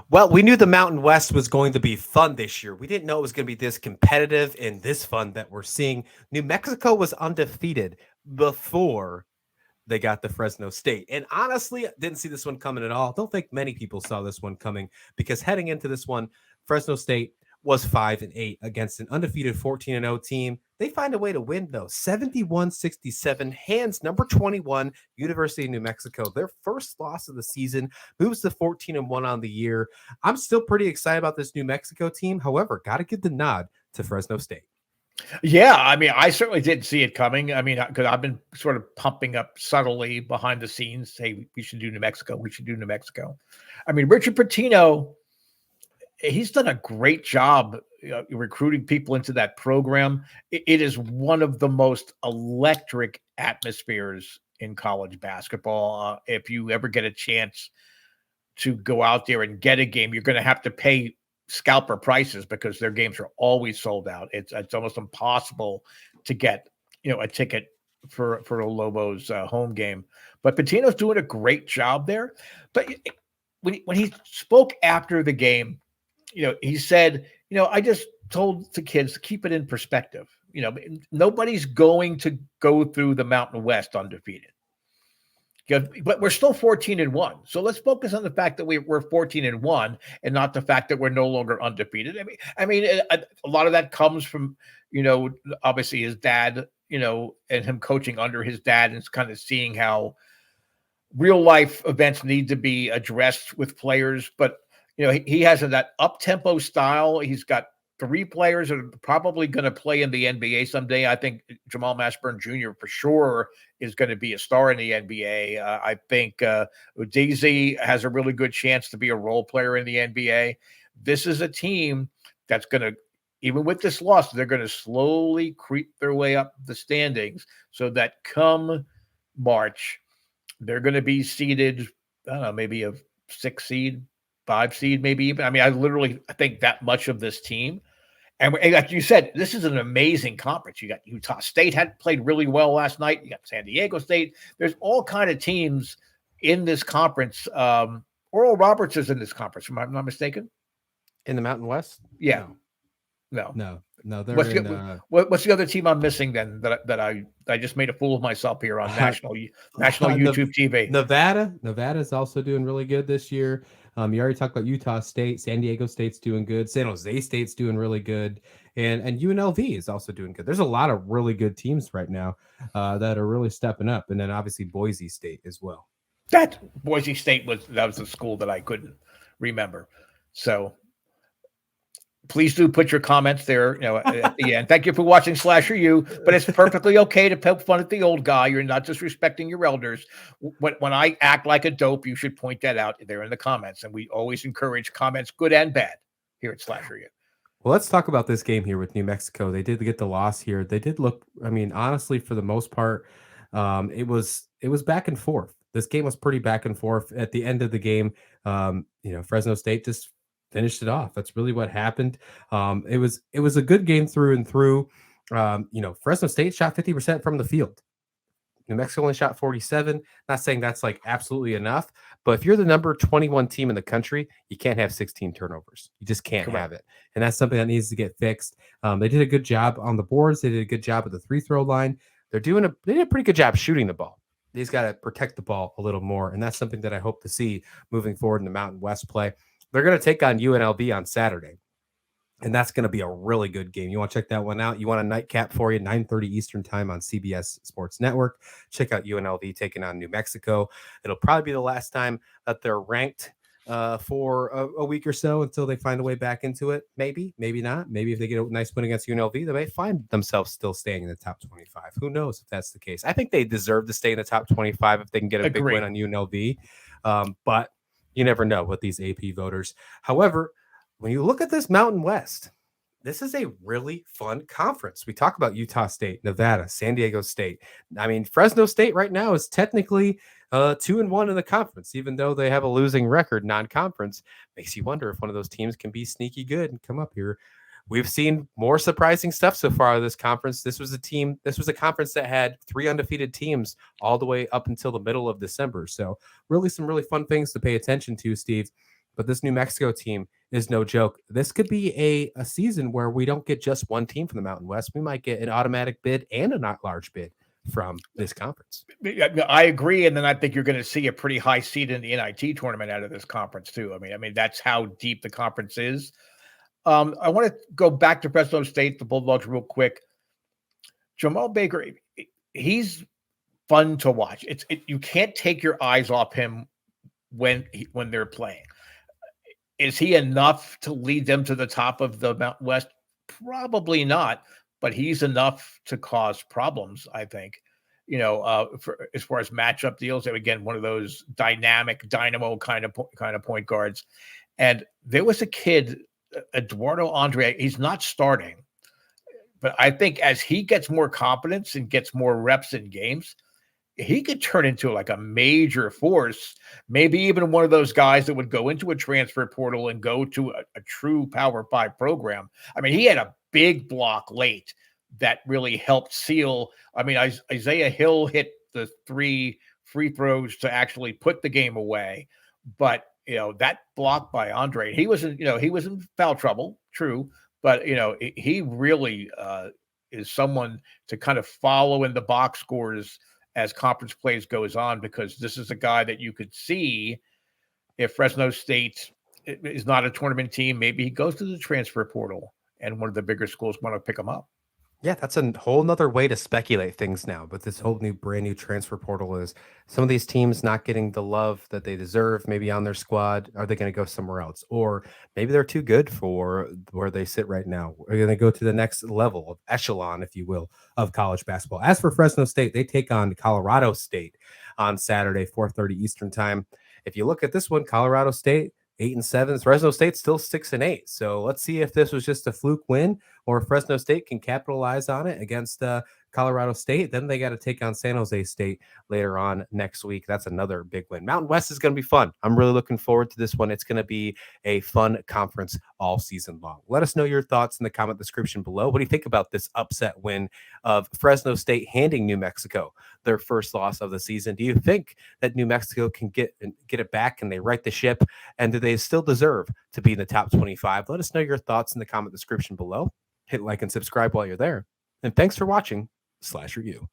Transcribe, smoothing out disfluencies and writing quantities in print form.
Well, we knew the Mountain West was going to be fun this year. We didn't know it was going to be this competitive and this fun that we're seeing. New Mexico was undefeated before they got the Fresno State. And honestly, I didn't see this one coming at all. Don't think many people saw this one coming because heading into this one, Fresno State was 5-8 against an undefeated 14-0 team. They find a way to win though. 71-67, hands number 21, University of New Mexico. Their first loss of the season, moves to 14-1 on the year. I'm still pretty excited about this New Mexico team. However, got to give the nod to Fresno State. Yeah, I mean, I certainly didn't see it coming. I mean, because I've been sort of pumping up subtly behind the scenes, hey, we should do New Mexico. We should do New Mexico. I mean, Richard Pitino, he's done a great job recruiting people into that program. It is one of the most electric atmospheres in college basketball. If you ever get a chance to go out there and get a game, you're going to have to pay scalper prices because their games are always sold out. It's almost impossible to get a ticket for a Lobos home game. But Pitino's doing a great job there. But when he spoke after the game, he said, I just told the kids to keep it in perspective. Nobody's going to go through the Mountain West undefeated. But we're still 14-1. So let's focus on the fact that we're 14-1 and not the fact that we're no longer undefeated. I mean, a lot of that comes from, obviously his dad, and him coaching under his dad and kind of seeing how real life events need to be addressed with players. But, he has that up-tempo style. He's got 3 players that are probably going to play in the NBA someday. I think Jamal Mashburn Jr. for sure is going to be a star in the NBA. I think Udeze has a really good chance to be a role player in the NBA. This is a team that's going to, even with this loss, they're going to slowly creep their way up the standings so that come March, they're going to be seeded, I don't know, maybe a 6 seed, 5 seed, maybe even. I mean, I think that much of this team. And like you said, this is an amazing conference. You got Utah State had played really well last night. You got San Diego State. There's all kind of teams in this conference. Oral Roberts is in this conference, am I not mistaken? In the Mountain West? Yeah. No. They're what's the other team I'm missing then that I just made a fool of myself here on national YouTube TV? Nevada is also doing really good this year. You already talked about Utah State. San Diego State's doing good. San Jose State's doing really good. And UNLV is also doing good. There's a lot of really good teams right now that are really stepping up. And then obviously Boise State as well. That Boise State was the school that I couldn't remember. So please do put your comments there, at the end. Thank you for watching SlasherU, but it's perfectly okay to poke fun at the old guy. You're not disrespecting your elders. When I act like a dope, you should point that out there in the comments. And we always encourage comments, good and bad, here at SlasherU. Well, let's talk about this game here with New Mexico. They did get the loss here. They did look, I mean, honestly, for the most part, it was back and forth. This game was pretty back and forth. At the end of the game, Fresno State just finished it off. That's really what happened. It was a good game through and through. Fresno State shot 50% from the field. New Mexico only shot 47. Not saying that's like absolutely enough, but if you're the number 21 team in the country, you can't have 16 turnovers. You just can't have it. And that's something that needs to get fixed. They did a good job on the boards. They did a good job at the free throw line. They did a pretty good job shooting the ball. They just got to protect the ball a little more. And that's something that I hope to see moving forward in the Mountain West play. They're going to take on UNLV on Saturday, and that's going to be a really good game. You want to check that one out? You want a nightcap for you, 9:30 Eastern time on CBS Sports Network. Check out UNLV taking on New Mexico. It'll probably be the last time that they're ranked for a week or so until they find a way back into it. Maybe not. Maybe if they get a nice win against UNLV, they may find themselves still staying in the top 25. Who knows if that's the case? I think they deserve to stay in the top 25 if they can get a big win on UNLV. But you never know with these AP voters. However, when you look at this Mountain West, this is a really fun conference. We talk about Utah State, Nevada, San Diego State. I mean, Fresno State right now is technically 2-1 in the conference, even though they have a losing record non-conference. Makes you wonder if one of those teams can be sneaky good and come up here. We've seen more surprising stuff so far of this conference. This was a conference that had 3 undefeated teams all the way up until the middle of December. So really some really fun things to pay attention to, Steve. but this New Mexico team is no joke. This could be a season where we don't get just one team from the Mountain West. We might get an automatic bid and a not large bid from this conference. I agree, and then I think you're going to see a pretty high seed in the NIT tournament out of this conference too. I mean that's how deep the conference is. I want to go back to Fresno State, the Bulldogs, real quick. Jamal Baker, he's fun to watch. You can't take your eyes off him when they're playing. Is he enough to lead them to the top of the Mountain West? Probably not, but he's enough to cause problems, I think. As far as matchup deals, again, one of those dynamic dynamo kind of point guards. And there was a kid, Eduardo Andre. He's not starting, but I think as he gets more confidence and gets more reps in games, he could turn into like a major force, maybe even one of those guys that would go into a transfer portal and go to a true Power 5 program. I mean, he had a big block late that really helped seal. I mean, Isaiah Hill hit the 3 free throws to actually put the game away. But, that block by Andre, he was in foul trouble, true. But, he really is someone to kind of follow in the box scores as conference plays goes on, because this is a guy that you could see if Fresno State is not a tournament team, maybe he goes to the transfer portal and one of the bigger schools want to pick him up. Yeah, that's a whole nother way to speculate things now. But this whole brand new transfer portal is some of these teams not getting the love that they deserve, maybe on their squad. Are they going to go somewhere else? Or maybe they're too good for where they sit right now. Are going to go to the next level of echelon, if you will, of college basketball? As for Fresno State, they take on Colorado State on Saturday, 4:30 Eastern time. If you look at this one, Colorado State 8-7. Fresno State still 6-8. So let's see if this was just a fluke win or Fresno State can capitalize on it against Colorado State. Then they got to take on San Jose State later on next week. That's another big win. Mountain West is going to be fun. I'm really looking forward to this one. It's going to be a fun conference all season long. Let us know your thoughts in the comment description below. What do you think about this upset win of Fresno State handing New Mexico their first loss of the season? Do you think that New Mexico can get it back and they right the ship? And do they still deserve to be in the top 25? Let us know your thoughts in the comment description below. Hit like and subscribe while you're there. And thanks for watching SlasherU.